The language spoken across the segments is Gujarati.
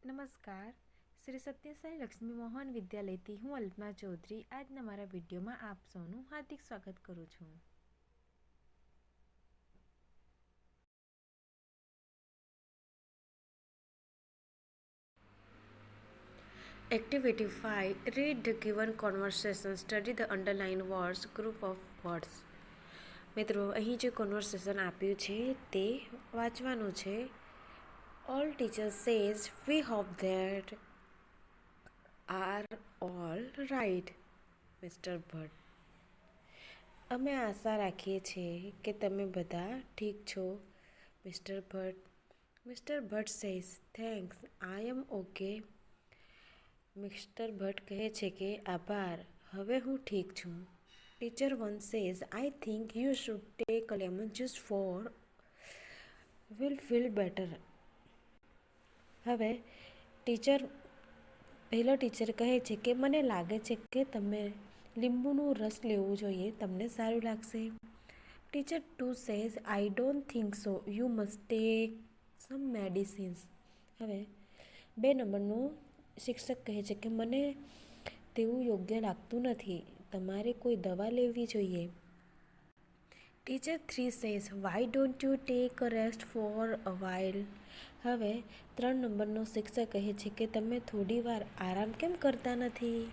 નમસ્કાર. શ્રી સત્યસાઈ લક્ષ્મી મોહન વિદ્યાલયથી હું અલ્પના ચૌધરી આજના મારા વિડીયોમાં આપ સૌનું હાર્દિક સ્વાગત કરું છું. Activity 5. Read the given conversation. Study the underlined words. Group of words. મિત્રો, અહીં જે કન્વર્સેશન આપ્યું છે તે વાંચવાનું છે. All teachers says we hope that are all right. Mister Bhatt: અમે આશા રાખીએ છીએ કે તમે બધા ઠીક છો. Mister Bhatt: mister Bhatt says thanks, I am okay. Mister Bhatt કહે છે કે આભાર, હવે હું ઠીક છું. Teacher 1 says I think you should take a lemon juice for will feel better. હવે પહેલો ટીચર કહે છે કે મને લાગે છે કે તમે લીંબુનું રસ લેવું જોઈએ, તમને સારું લાગશે. Teacher 2 says I don't think so, you must tech sum medicines. હવે 2 નંબરનો શિક્ષક કહે છે કે મને તેવું યોગ્ય લાગતું નથી, તમારે કોઈ દવા લેવી જોઈએ. Teacher 3 says why don't you take a rest for a while. હવે 3 નંબરનો શિક્ષક કહે છે કે તમે થોડી વાર આરામ કેમ કરતા નથી.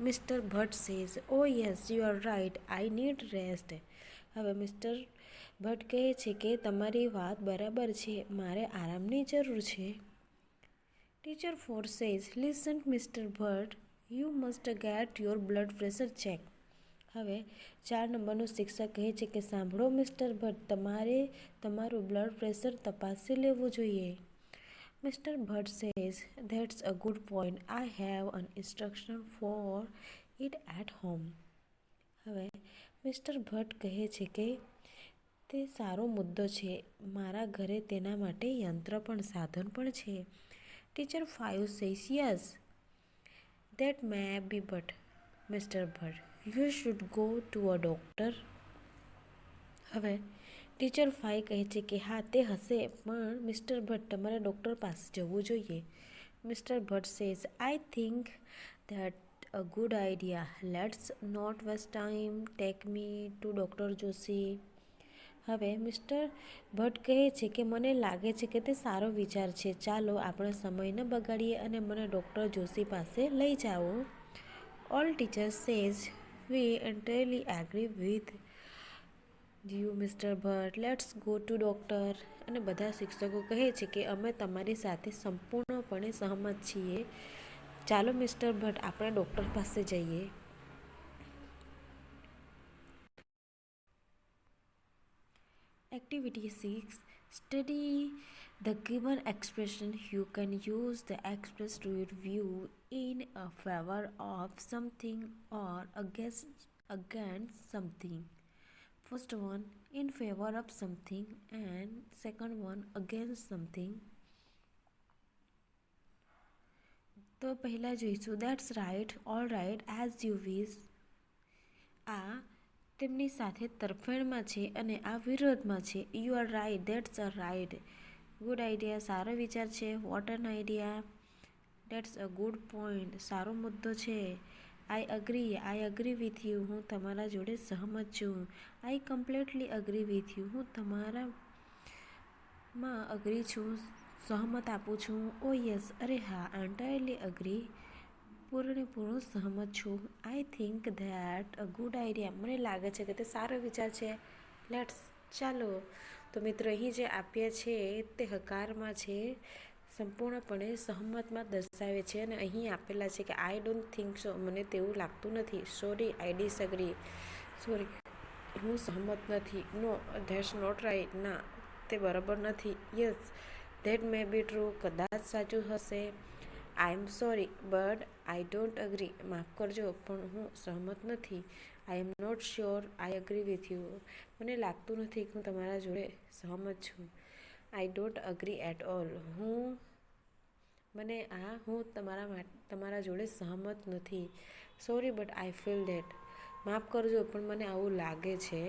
Mister Bhatt says oh yes you are right, I need rest. હવે મિસ્ટર ભટ્ટ કહે છે કે તમારી વાત બરાબર છે, મારે આરામની જરૂર છે. Teacher 4 says listen mister Bhatt, you must get your blood pressure check. હવે 4 નંબરનો શિક્ષક કહે છે કે સાંભળો મિસ્ટર ભટ્ટ, તમારે તમારું બ્લડ પ્રેશર તપાસી લેવું જોઈએ. Mister Bhatt says that's a good point, I have an instruction for it at home. હવે મિસ્ટર ભટ્ટ કહે છે કે તે સારો મુદ્દો છે, મારા ઘરે તેના માટે યંત્ર પણ સાધન પણ છે. Teacher 5 says yes that may be but mister Bhatt, you should go to a doctor. હવે ટીચર 5 કહે છે કે હા તે હશે, પણ મિસ્ટર ભટ્ટ તમારે ડૉક્ટર પાસે જવું જોઈએ. Mister Bhatt says I think that a good idea, let's not waste time, take me to doctor Joshi. હવે મિસ્ટર ભટ્ટ કહે છે કે મને લાગે છે કે તે સારો વિચાર છે, ચાલો આપણે સમય ન બગાડીએ અને મને ડૉક્ટર જોશી પાસે લઈ જાઓ. All teachers says we entirely agree with you mister Bhatt, let's go to doctor. અને બધા શિક્ષકો કહે છે કે અમે તમારી સાથે સંપૂર્ણપણે સહમત છીએ, ચાલો મિસ્ટર ભટ્ટ આપણે ડૉક્ટર પાસે જઈએ. Activity 6. Study the given expression. You can use the express to your view in a favor of something or against something. First one, in favor of something, and second one, against something. તો પહેલા જોઈશું that's right, all right, as you wish. આ તેમની સાથે તરફેણમાં છે અને આ વિરોધમાં છે. You are right, that's a right. Good idea, સારો વિચાર છે. What an idea, that's a good point, સારો મુદ્દો છે. આઈ અગ્રી વિથ યુ, હું તમારા જોડે સહમત છું. આઈ કમ્પ્લીટલી અગ્રી વિથ યુ, હું તમારામાં અગ્રી છું, સહમત આપું છું. ઓ યસ, અરે હા, એન્ટાયરલી અગ્રી, પૂર્ણપૂર્ણ સહમત છું. આઈ think that a good idea, મને લાગે છે કે તે સારો વિચાર છે. લેટ્સ, ચાલો. તો મિત્રો અહીં જે આપ્યા છે તે હકારમાં છે, સંપૂર્ણપણે સહમતમાં દર્શાવે છે. અને અહીં આપેલા છે કે આઈ ડોન્ટ થિંક સો, મને તેવું લાગતું નથી. સોરી, આઈ ડિસએગ્રી, સોરી, હું સહમત નથી. નો, ધેટ્સ નોટ રાઇટ, ના, તે બરાબર નથી. Yes, that may be true, કદાચ સાચું હશે. I am sorry but I don't agree, માફ કરજો પણ હું સહમત નથી. I am not sure I agree with you, મને લાગતું નથી કે હું તમારા જોડે સહમત છું. I don't agree at all, હું તમારા જોડે સહમત નથી. Sorry but I feel that, માફ કરજો પણ મને આવું લાગે છે.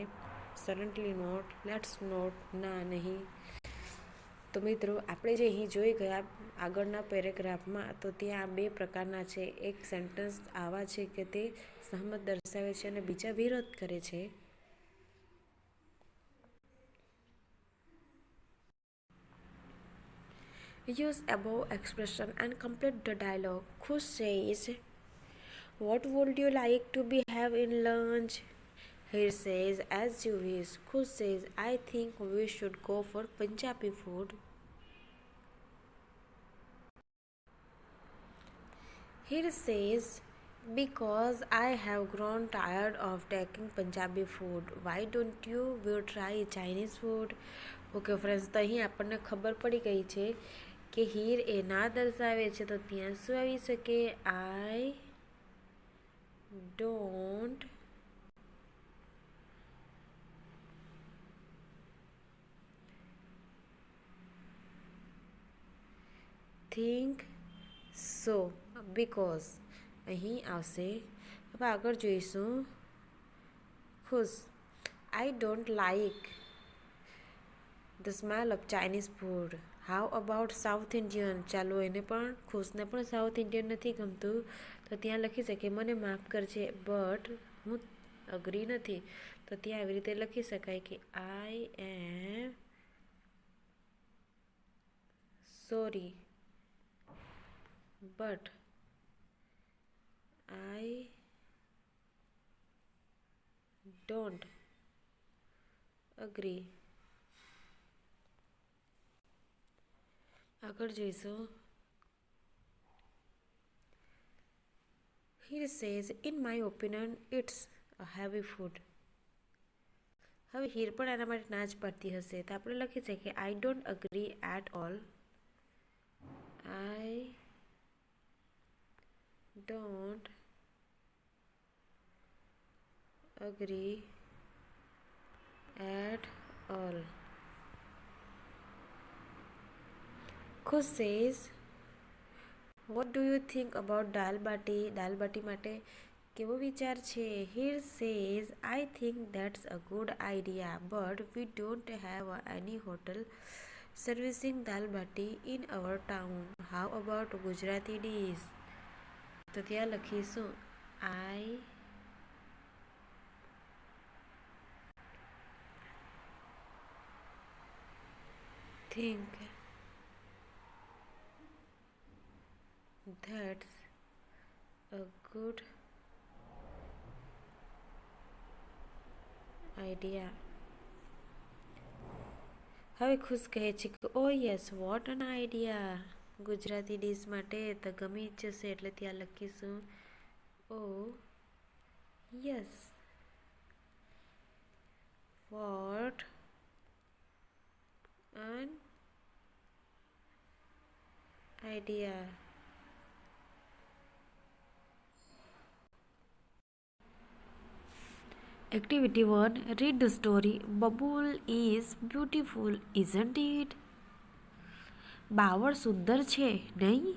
સડનલી નોટ, લેટ્સ નોટ, ના નહીં. તો મિત્રો આપણે જે અહીં જોઈ ગયા આગળના પેરેગ્રાફમાં, તો ત્યાં બે પ્રકારના છે. એક સેન્ટેન્સ આવા છે કે તે સહમત દર્શાવે છે અને બીજા વિરોધ કરે છે. Use above expression and complete the dialogue. Khush says, "What would you like to be have in lunch?" Here says, "As you wish." Khush says, "I think we should go for Punjabi food." Here says, "Because I have grown tired of taking Punjabi food. Why don't you will try Chinese food?" Okay friends, તો અહીં આપણને ખબર પડી ગઈ છે કે હીર એ ના દર્શાવે છે, તો ત્યાં શું આવી શકે? I don't think so, because અહીં આવશે. હવે આગળ જોઈશું. ખુશ, I don't like the smell of Chinese food. How about south Indian? ચાલો એને પણ, ખુશને પણ સાઉથ ઇન્ડિયન નથી ગમતું, તો ત્યાં લખી શકે મને માફ કરજે બટ હું અગ્રી નથી. તો ત્યાં આવી રીતે લખી શકાય કે I am sorry but I don't agree. આગળ જોઈશું. He says, "In my opinion, it's a heavy food." હવે હીર પણ આના માટે ના જ પડતી હશે, તો આપણે લખી શકીએ I don't agree at all. I don't agree at all. Khush says, "What do you think about dal bati?" દાલ બાટી માટે કેવો વિચાર છે? Here says, "I think that's a good idea, but we don't have any hotel servicing dal bati in our town. How about Gujarati dish?" તો ત્યાં લખીશું I think that's a good idea. હવે ખુશ કહે છે કે ઓ yes vote an idea. Gujarati dish માટે તો ગમી જ જશે, એટલે ત્યાં લખીશું ઓ yes vote an idea. Activity 1. Read the story. Bubble is beautiful, isn't it? બાવળ સુંદર છે, નહીં?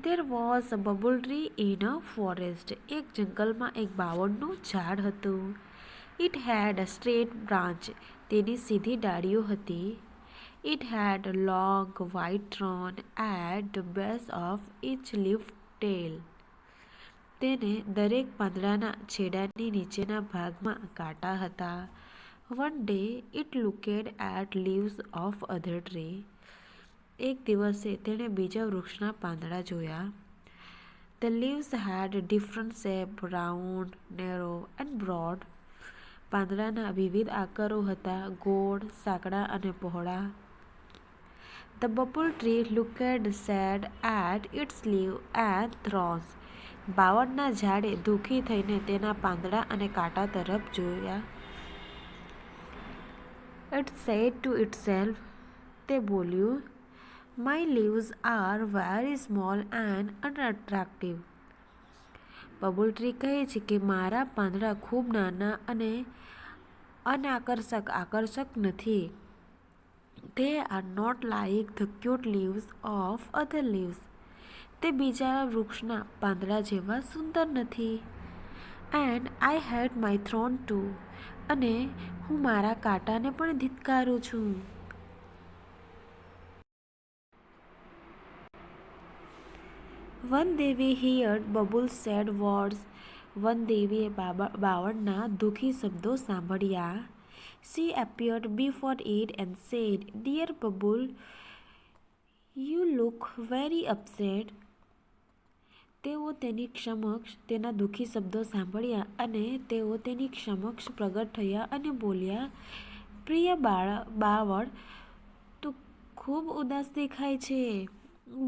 There was a bubble tree in a forest. એક જંગલમાં એક બાવળનું ઝાડ હતું. It had a straight branch. તેની સીધી ડાળીઓ હતી. It had a long white thorn at the base of each leaf tail. તેને દરેક પાંદડાના છેડાની નીચેના ભાગમાં કાંટા હતા. One day it looked at leaves of other tree. એક દિવસે તેણે બીજા વૃક્ષના પાંદડા જોયા. The leaves had different shape, round, narrow and broad. પાંદડાના વિવિધ આકારો હતા, ગોળ, સાંકડા અને પહોળા. The bubble tree looked sad at its leaves and thorns. બાવળના ઝાડે દુઃખી થઈને તેના પાંદડા અને કાંટા તરફ જોયા. It said to itself, તે બોલ્યું, "My leaves are very small and unattractive." Bubble tree કહે છે કે મારા પાંદડા ખૂબ નાના અને આકર્ષક નથી. They are not like the cute leaves of other leaves. તે બીજા વૃક્ષના પાંદડા જેવા સુંદર નથી. And I hate my thorn too. અને હું મારા કાંટાને પણ ધિક્કારું છું. વનદેવી હિયર્ડ બબુલ્સ સેડ વર્ડ્સ. વનદેવીએ બાવળના દુઃખી શબ્દો સાંભળ્યા. She appeared before it and said, "Dear Bubble, you look very upset." તેઓ તેની સમક્ષ તેના દુઃખી શબ્દો સાંભળ્યા અને તેઓ તેની સમક્ષ પ્રગટ થયા અને બોલ્યા, "પ્રિય બાવળ, તું ખૂબ ઉદાસ દેખાય છે."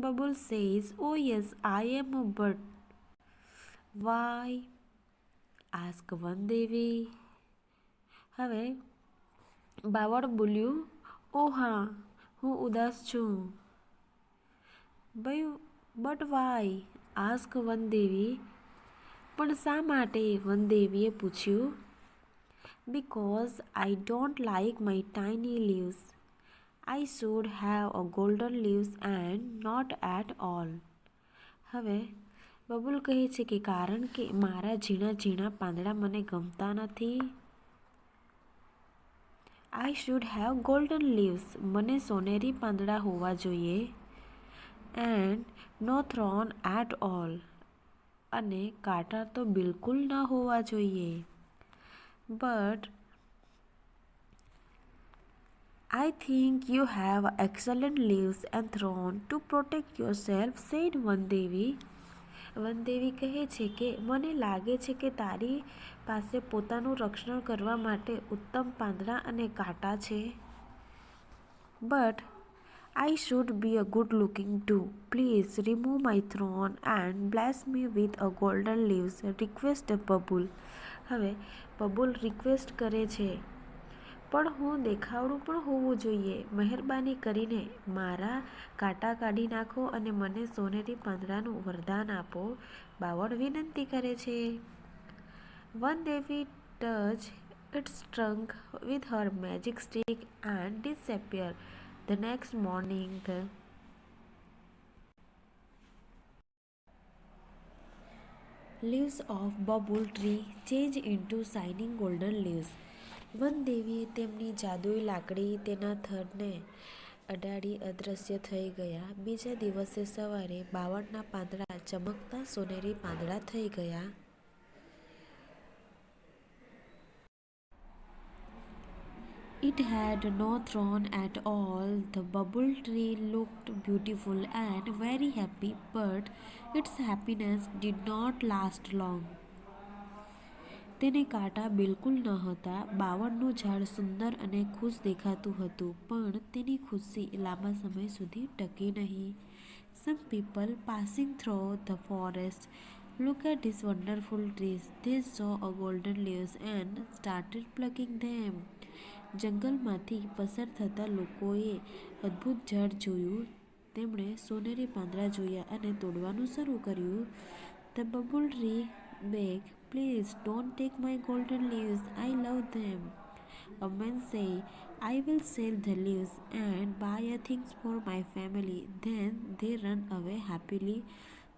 Bubble says, "Oh yes, I am, but why?" asked વનદેવી. હવે બાવળ બોલ્યું, "ઓ હા, હું ઉદાસ છું." "But Y?" asked વનદેવી. પણ શા માટે? વનદેવીએ પૂછ્યું. "Because I don't like my tiny leaves. I should have a golden leaves and not at all." હવે બબુલ કહે છે કે કારણ કે મારા ઝીણા ઝીણા પાંદડા મને ગમતા નથી. I should have golden leaves. મને સોનેરી પાંદડા હોવા જોઈએ. And no thorn at all. અને કાંટા તો બિલકુલ ન હોવા જોઈએ. But I think you have excellent leaves and thorn to protect yourself, said વનદેવી. વનદેવી કહે છે કે મને લાગે છે કે તારી પાસે પોતાનું રક્ષણ કરવા માટે ઉત્તમ પાંદડા અને કાંટા છે. But I should be a good looking too. Please remove my thorn and bless me with a golden leaves, request babul. હવે બબુલ રિક્વેસ્ટ કરે છે, પણ હું દેખાવડું પણ હોવું જોઈએ. મહેરબાની કરીને મારા કાંટા કાઢી નાખો અને મને સોનેરી પાંદડાનું વરદાન આપો. બાવળ વિનંતી કરે છે. વનદેવી touched its trunk with her magic stick and disappeared. The next morning, the leaves of bubble tree changed into shining golden leaves. વનદેવીએ તેમની જાદુઈ લાકડી તેના થડને અડાડી અદૃશ્ય થઈ ગયા. બીજા દિવસે સવારે બાવળના પાંદડા ચમકતા સોનેરી પાંદડા થઈ ગયા. It had no thorn at all. The bubble tree looked beautiful and very happy, but its happiness did not last long. તેને કાંટા બિલકુલ ન હતા. બાવળનું ઝાડ સુંદર અને ખુશ દેખાતું હતું, પણ તેની ખુશી લાંબા સમય સુધી ટકી નહીં. Some people passing through the forest looked at these wonderful trees. They saw a golden leaves and started plucking them. જંગલમાંથી પસાર થતા લોકોએ અદ્ભુત ઝાડ જોયું. તેમણે સોનેરી પાંદડા જોયા અને તોડવાનું શરૂ કર્યું. The bubble tree begged, "Please don't take my golden leaves. I love them." A man said, "I will sell the leaves and buy things for my family." Then they ran away happily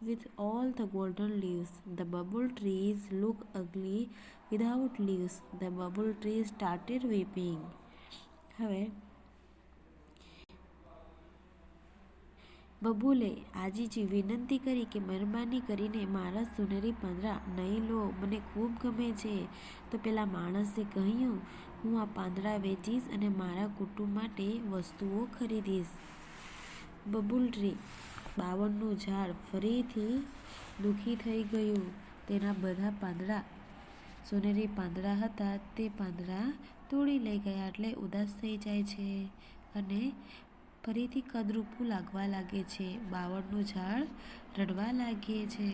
with all the golden leaves. The bubble trees looked ugly without leaves. The bubble tree started weeping. હવે બબુલે આજીજી વિનંતી કરી કે મહેરબાની કરીને મારા સોનેરી પાંદડા નહીં લો, મને ખૂબ ગમે છે. તો પેલા માણસે કહ્યું, "હું આ પાંદડા વેચીશ અને મારા કુટુંબ માટે વસ્તુઓ ખરીદીશ." બબુલ ટ્રી, બાવળનું ઝાડ ફરીથી દુઃખી થઈ ગયું. તેના બધા પાંદડા સોનેરી પાંદડા હતા તે પાંદડા તોડી લઈ ગયા એટલે ઉદાસ થઈ જાય છે અને ફરીથી કદરૂપું લાગવા લાગે છે. બાવળનું ઝાડ રડવા લાગે છે.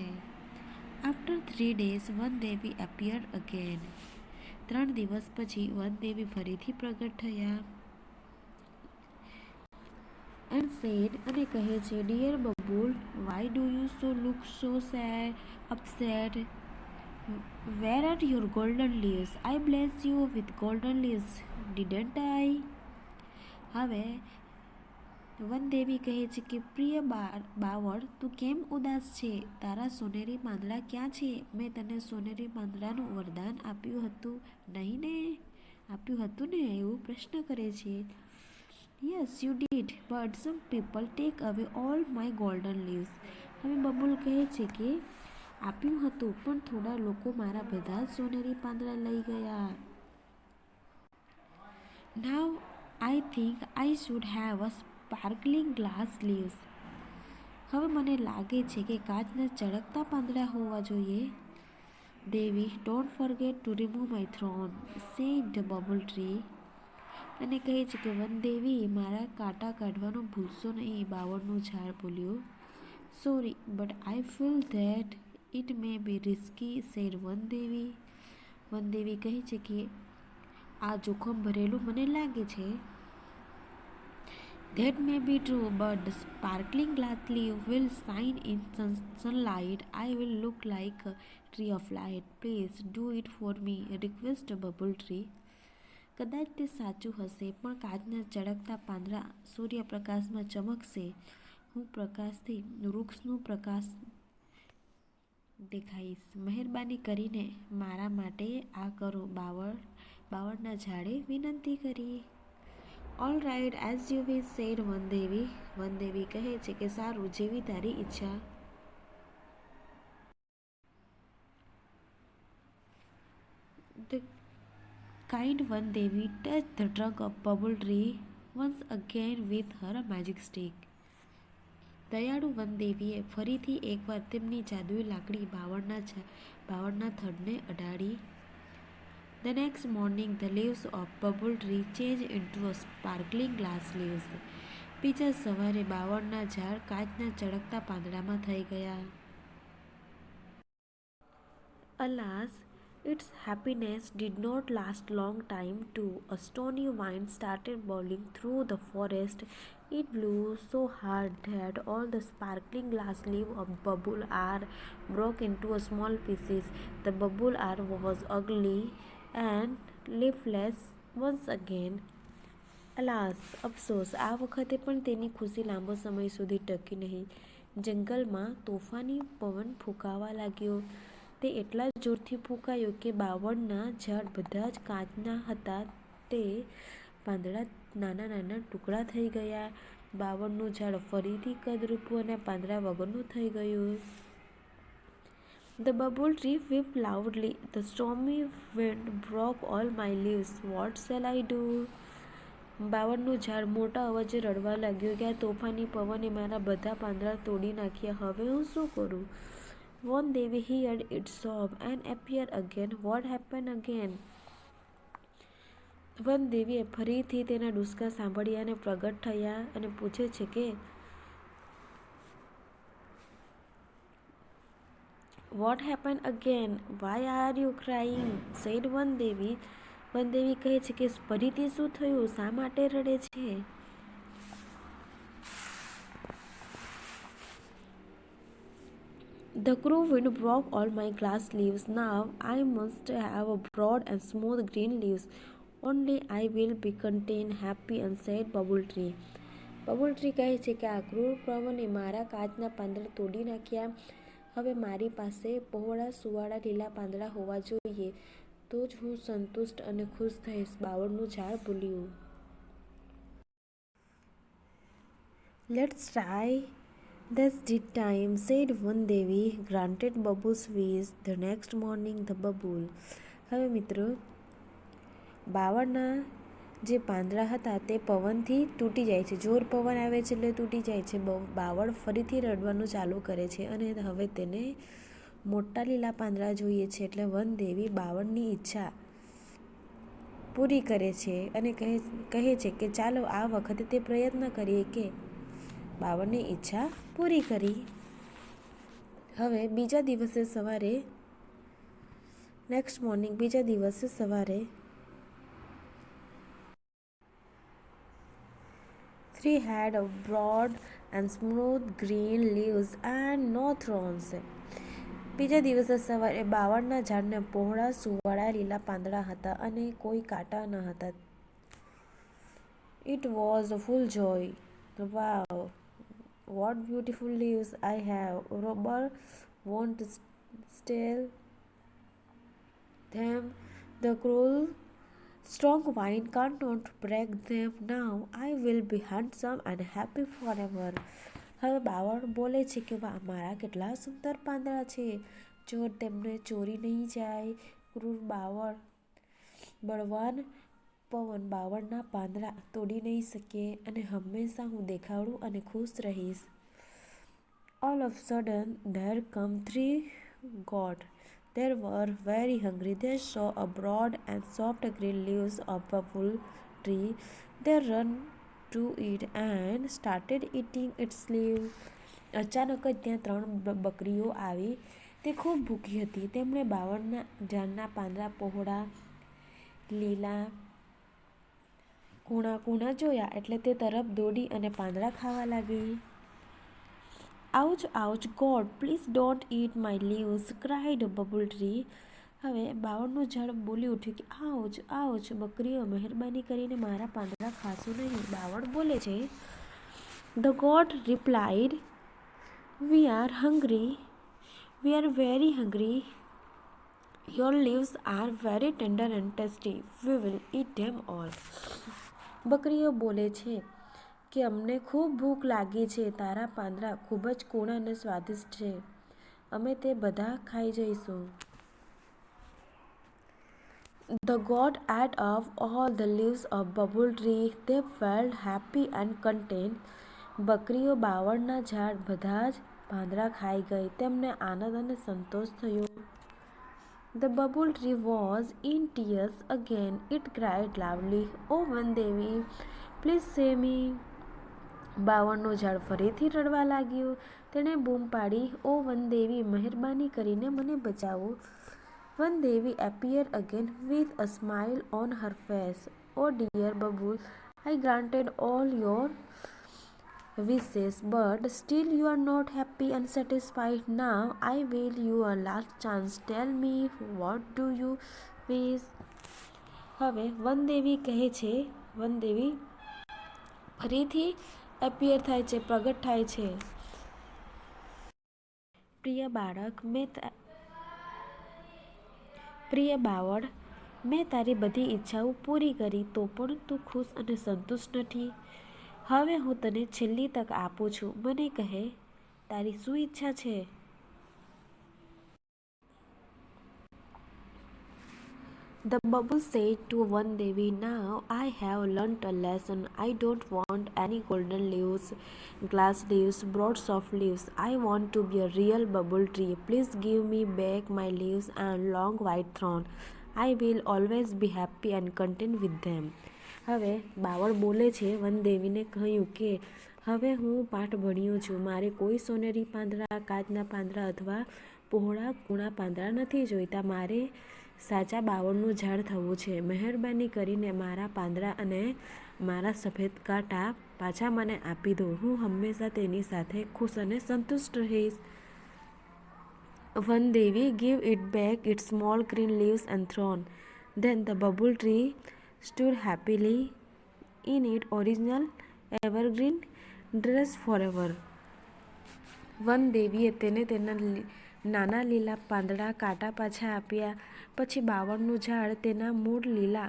After 3 days, વનદેવી appeared again. 3 દિવસ પછી વનદેવી ફરીથી પ્રગટ થયા. And said, અને કહે છે, "Dear Bubble, why do you look so sad, upset? Where are your golden leaves? I blessed you with golden leaves, didn't I?" હવે વનદેવી કહે છે કે પ્રિય બાવળ, તું કેમ ઉદાસ છે? તારા સોનેરી પાંદડા ક્યાં છે? મેં તને સોનેરી પાંદડાનું વરદાન આપ્યું હતું નહીં ને? આપ્યું હતું ને? એવું પ્રશ્ન કરે છે. Yes, you did, but some people take away all my golden leaves. હવે બબુલ કહે છે કે આપ્યું હતું, પણ થોડા લોકો મારા બધા જ સોનેરી પાંદડા લઈ ગયા. Now I think I should have a sparkling glass leaves. હવે મને લાગે છે કે કાચના ચળકતા પાંદડા હોવા જોઈએ. Devi, don't forget to remove my thorn, said the babul tree. અને કહે છે કે વનદેવી, મારા કાંટા કાઢવાનું ભૂલશો નહીં. બાવળનું ઝાડ બોલ્યું. Sorry, but I feel that it may be risky, said Vandevi. Vandevi કહે છે કે આ જોખમ ભરેલું મને લાગે છે. That may be true, but the sparkling glass leaf will shine in sunlight. I will look like a tree of light. Please do it for me, request a bubble tree. કદાચ તે સાચું હશે, પણ કાચના ચળકતા પાંદડા સૂર્યપ્રકાશમાં ચમકશે. હું પ્રકાશથી વૃક્ષનું પ્રકાશ દેખાઈશ. મહેરબાની કરીને મારા માટે આ કરો. બાવળના ઝાડે વિનંતી કરી. All right, as you wish, said Vandevi. Vandevi કહે છે કે સારું, જેવી તારી ઈચ્છા. The kind Vandevi touched the trunk of bubble tree once again with her magic stick. દયાળુ વનદેવીએ ફરીથી એકવાર તેમની જાદુઈ લાકડી બાવળના થડને અડાડી. The next morning, the leaves of bubble tree changed into a sparkling glass leaves. બીજા સવારે બાવળના ઝાડ કાચના ચળકતા પાંદડામાં થઈ ગયા. Alas, its happiness did not last long time too. A stormy wind started blowing through the forest. It blew so hard that all the sparkling glass leaves of bubble R broke into small pieces. The bubble R was ugly and leafless once again. Alas, અફસોસ, આ વખતે પણ તેની ખુશી લાંબો સમય સુધી ટકી નહીં. જંગલમાં તોફાની પવન ફૂંકાવા લાગ્યો. તે એટલા જોરથી ફૂંકાયો કે બાવળના ઝાડ બધા જ કાચના હતા તે પાંદડા નાના નાના ટુકડા થઈ ગયા. બાવળનું ઝાડ ફરીથી કદરૂપું અને પાંદડા વગરનું થઈ ગયું. The bubble tree wept loudly. The stormy wind broke all my leaves. What shall I do? બાવળનું ઝાડ મોટા અવાજે રડવા લાગ્યું કે આ તોફાની પવને મારા બધા પાંદડા તોડી નાખ્યા. હવે હું શું કરું? Vandevi heard it sob and appear again. What happened again? વનદેવીએ ફરીથી તેના ડૂસકા સાંભળ્યા અને પ્રગટ થયા અને પૂછે છે કે What happened again? Why are you crying? said વનદેવી. વનદેવી કહે છે કે ફરીથી શું થયું? શા માટે રડે છે? The cruel wind broke all my glass leaves. Now I must have broad and smooth green leaves. Only I will be content, happy and sad bubble tree. Babul tree કહે છે કે આ ક્રૂર પવને મારા કાચના પાંદડા તોડી નાખ્યા. હવે મારી પાસે પહોળા સુવાળા લીલા પાંદડા હોવા જોઈએ, તો જ હું સંતુષ્ટ અને ખુશ થઈશ. બાવળનું ઝાડ બોલ્યું. Let's try. That's the time, said Vandevi. Granted Babu's wish. The next morning, the bubble. હવે મિત્રો, બાવળના જે પાંદડા હતા તે પવનથી તૂટી જાય છે. જોર પવન આવે છે એટલે તૂટી જાય છે. બાવળ ફરીથી રડવાનું ચાલુ કરે છે અને હવે તેને મોટા લીલા પાંદડા જોઈએ છે. એટલે વનદેવી બાવળની ઈચ્છા પૂરી કરે છે અને કહે છે કે ચાલો આ વખતે તે પ્રયત્ન કરીએ કે બાવળની ઈચ્છા પૂરી કરી. હવે બીજા દિવસે સવારે બીજા દિવસે સવારે Tree had a broad and smooth green leaves and no thorns. બીજા દિવસે સવારે બાવળના ઝાડને પહોળા સુવાળા લીલા પાંદડા હતા અને કોઈ કાંટા ન હતા. It was a full joy. Wow, what beautiful leaves I have. Robber won't steal them. The cruel strong wind cannot break them. Now I will be handsome and happy forever. હવે બાવળ બોલે છે કે વાહ, મારા કેટલા સુંદર પાંદડા છે, ચોર તેમને ચોરી નહીં જાય. ક્રૂર બાવળ, બળવાન પવન બાવળના પાંદડા તોડી નહીં શકે, અને હંમેશા હું દેખાડું અને ખુશ રહીશ. All of a sudden, there come three goats. They were very hungry. They saw a broad and soft green leaves of bubble tree. They ran to it and started eating its leaves. અચાનક જ ત્યાં 3 બકરીઓ આવી. તે ખૂબ ભૂખી હતી. તેમણે બાવળના ઝાડના પાંદડા પહોળા, લીલા, કૂણા જોયા એટલે તે તરફ દોડી અને પાંદડા ખાવા લાગી. Ouch, ouch, God, please don't eat my leaves, cried Bubble Tree. હવે બાવળનું ઝાડ બોલી ઉઠ્યું કે આઉચ, આઉચ, બકરીઓ, મહેરબાની કરીને મારા પાંદડા ખાશો નહીં. બાવળ બોલે છે. The goat replied, We are hungry. We are very hungry. Your leaves are very tender and tasty. We will eat them all. બકરીઓ બોલે છે કે અમને ખૂબ ભૂખ લાગી છે. તારા પાંદડા ખૂબ જ કૂણા અને સ્વાદિષ્ટ છે. અમે તે બધા ખાઈ જઈશું. The goat ate up all the leaves of Bubble Tree. They felt happy and content. બકરીઓ બાવળના ઝાડ બધા જ પાંદડા ખાઈ ગઈ. તેમને આનંદ અને સંતોષ થયો. The Bubble Tree was in tears again. It cried loudly, Oh Vandevi, please save me. બાવળનું ઝાડ ફરીથી રડવા લાગ્યું. તેણે બૂમ પાડી, ઓ વનદેવી, મહેરબાની કરીને મને બચાવો. વનદેવી appeared again with a smile on her face. Oh dear Bubble, I granted all your wishes, but still you are not happy and satisfied. Now I will you a last chance. Tell me, what do you wish? હવે વનદેવી કહે છે, વનદેવી ફરીથી એપિયર થાય છે, પ્રગટ થાય છે. પ્રિય બાવળ, મેં તારી બધી ઈચ્છાઓ પૂરી કરી, તો પણ તું ખુશ અને સંતુષ્ટ નથી. હવે હું તને છેલ્લી તક આપું છું. મને કહે, તારી શું ઈચ્છા છે? The bubble said to Vandevi, Now I have learnt a lesson. I don't want any golden leaves, glass leaves, broad soft leaves. I want to be a real bubble tree. Please give me back my leaves and long white thorn. I will always be happy and content with them. હવે બાવળ બોલે છે, વનદેવીને કહ્યું કે હવે હું પાઠ ભણ્યો છું. મારે કોઈ સોનેરી પાંદડા, કાચના પાંદડા અથવા પહોળા કૂણા પાંદડા નથી જોઈતા. મારે સાચા બાવળનું ઝાડ થવું છે. મહેરબાની કરીને મારા પાંદડા અને મારા સફેદ કાંટા પાછા મને આપી દો. હું હંમેશા તેની સાથે ખુશ અને સંતુષ્ટ રહીશ. Vandevi gave it back its small green leaves and thorn. Then the bubble tree stood happily in its original evergreen dress forever. વનદેવીએ તેને તેના નાના લીલા પાંદડા, કાંટા પાછા આપ્યા. પછી બાવળનું ઝાડ તેના મૂળ લીલા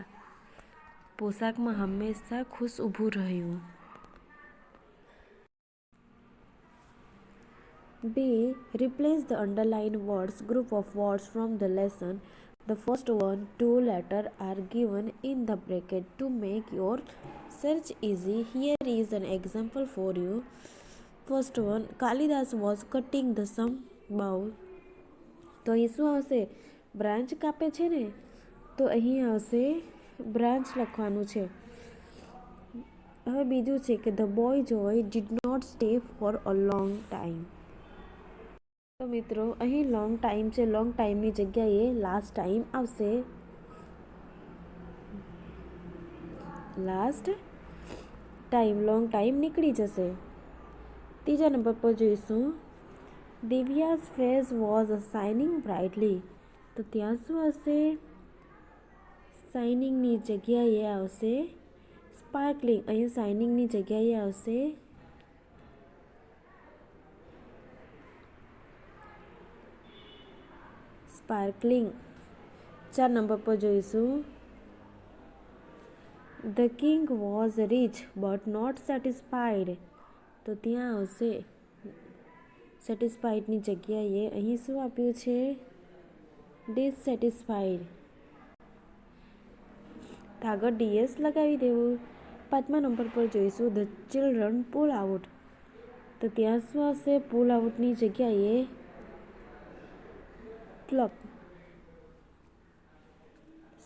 પોશાકમાં હંમેશા ખુશ ઊભું રહ્યું. B. Replace the underlined words. Group of words from the lesson. The first 1, 2 letters are given in the bracket to make your search easy. Here is an example for you. First one, Kalidas was cutting the some bough. તો અહીં શું આવશે? બ્રાન્ચ કાપે છે ને, તો અહીં આવશે બ્રાન્ચ લખવાનું છે. હવે બીજું છે કે the boy Joy did not stay for a long time. તો મિત્રો અહીં લોંગ ટાઈમ છે. લોંગ ટાઈમની જગ્યાએ લાસ્ટ ટાઈમ આવશે. લાસ્ટ ટાઈમ, લોંગ ટાઈમ નીકળી જશે. ત્રીજા નંબર પર જોઈશું, દિવ્યા's face was shining brightly. તો ત્યાં શું હશે? શાઇનિંગની જગ્યાએ આવશે સ્પાર્કલિંગ. અહીંયા શાઇનિંગની જગ્યાએ આવશે સ્પાર્કલિંગ. 4 નંબર પર જોઈશું, The king was rich but not satisfied. તો ત્યાં આવશે સેટિસ્ફાઈડની જગ્યાએ અહીં શું આપ્યું છે? ડિસસેટિસ્ફાઈડ. આગળ ડીએસ લગાવી દેવું. 5મા નંબર પર જોઈશું ધ ચિલ્ડ્રન પુલ આઉટ. તો ત્યાં શું આવશે? પુલ આઉટની જગ્યાએ પ્લક.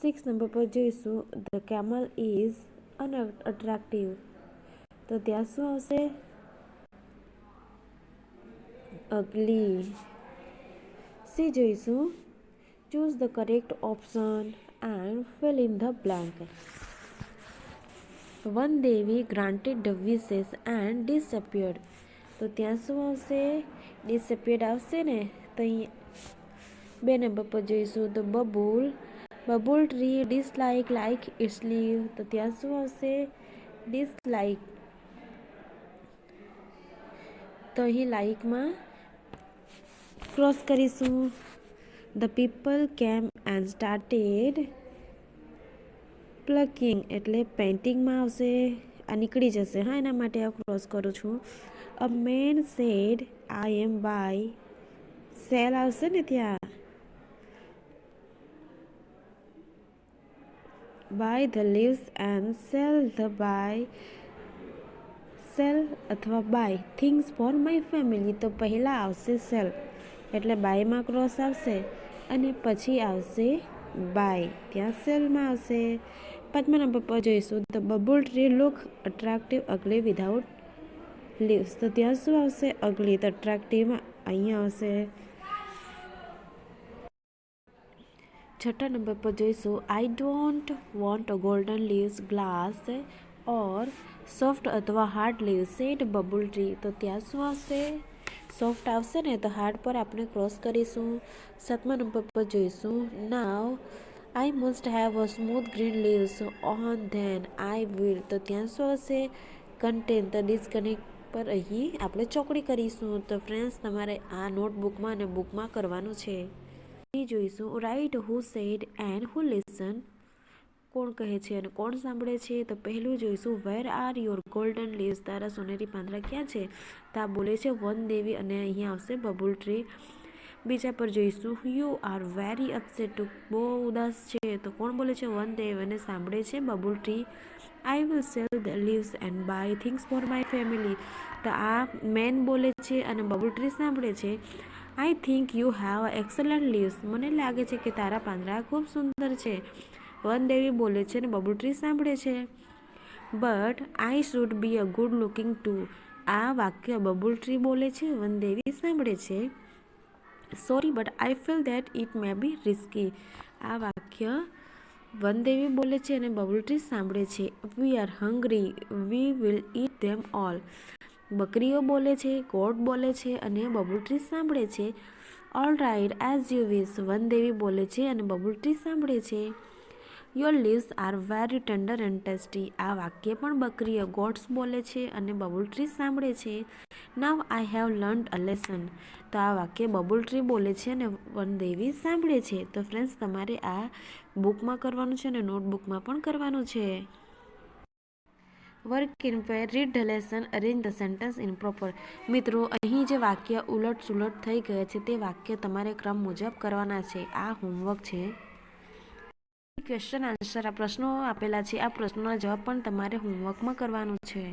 6 નંબર પર જોઈશું ધ કેમલ ઇઝ અનઅટ્રેક્ટિવ. તો ત્યાં શું આવશે? અગલી. સી જોઈશું choose the correct option and fill in the blank. One Devi granted the wishes and disappeared. તો ત્યાં શું આવશે? disappeared આવશે ને. તો અહીં 2 નંબર પર જોઈશું તો babul tree dislike like its leaf. તો ત્યાં શું આવશે? dislike. તો અહીં લાઇકમાં ક્રોસ કરીશું. ધ પીપલ કેમ એન્ડ સ્ટાર્ટેડ પ્લકિંગ એટલે પેઇન્ટિંગમાં આવશે. આ નીકળી જશે. હા, એના માટે આ ક્રોસ કરું છું. A man said I am buy. Sell આવશે ને ત્યાં. Buy the leaves and sell અથવા buy things for my family. તો પહેલાં આવશે સેલ એટલે બાયમાં ક્રોસ આવશે અને પછી આવશે બાય. ત્યાં સેલમાં આવશે. 5મા નંબર પર જોઈશું the babul tree look attractive અગલી without leaves. તો ત્યાં શું આવશે? અગલી. તો અટ્રેક્ટિવમાં અહીંયા આવશે. 6 નંબર પર જોઈશું I don't want golden leaves glass or soft અથવા hard leaves said babul tree. તો ત્યાં શું આવશે? સોફ્ટ આવશે ને. તો હાર્ડ પર આપણે ક્રોસ કરીશું. 7મા નંબર પર જોઈશું now I must have a smooth green leaves on then I will. તો ત્યાં શું આવશે? કન્ટેન. તો ડિસ્કનેક્ટ પર અહીં આપણે ચોકડી કરીશું. તો ફ્રેન્ડ્સ, તમારે આ નોટબુકમાં અને બુકમાં કરવાનું છે. જોઈશું write who said and who listen. કોણ કહે છે અને કોણ સાંભળે છે? તો પહેલું જોઈશું where are your golden leaves. તારા સોનેરી પાંદડા ક્યાં છે? તો આ બોલે છે વન દેવી અને અહીંયા આવશે બબુલ ટ્રી. બીજા પર જોઈશું યુ આર વેરી અપસેટ. બહુ ઉદાસ છે. તો કોણ બોલે છે? વન દેવ અને સાંભળે છે babul tree. I will sell the leaves and buy things for my family. તો આ મેન બોલે છે અને બબુલ ટ્રી સાંભળે છે. આઈ think you have excellent leaves. મને લાગે છે કે તારા પાંદડા ખૂબ સુંદર છે. વનદેવી બોલે છે અને બબુલ ટ્રી સાંભળે છે. But I should be a good looking too. આ વાક્ય બબુલ ટ્રી બોલે છે, વનદેવી સાંભળે છે. Sorry but I feel that it may be risky. આ વાક્ય વનદેવી બોલે છે અને બબુલ ટ્રી સાંભળે છે. We are hungry we will eat them all. બકરીઓ બોલે છે, ગોટ બોલે છે અને બબુલ ટ્રી સાંભળે છે. All right as you wish. Vandevi બોલે છે અને બબુલ ટ્રી સાંભળે છે. Your leaves are very tender and tasty. આ વાક્ય પણ બકરીઓ ગોટ્સ બોલે છે અને બબુલ ટ્રી સાંભળે છે. Now I have learned a lesson. તો આ વાક્ય બબુલ ટ્રી બોલે છે અને વનદેવી સાંભળે છે. તો ફ્રેન્ડ્સ, તમારે આ બુકમાં કરવાનું છે અને નોટબુકમાં પણ કરવાનું છે. Work in pair, read the lesson, arrange the sentence in proper. મિત્રો, અહીં જે વાક્ય ઉલટ સુલટ થઈ ગયા છે તે વાક્ય તમારે ક્રમ મુજબ કરવાના છે. આ હોમવર્ક છે. ક્વેશ્ચન આન્સર, આ પ્રશ્નો આપેલા છે. આ પ્રશ્નોના જવાબ પણ તમારે હોમવર્કમાં કરવાનું છે.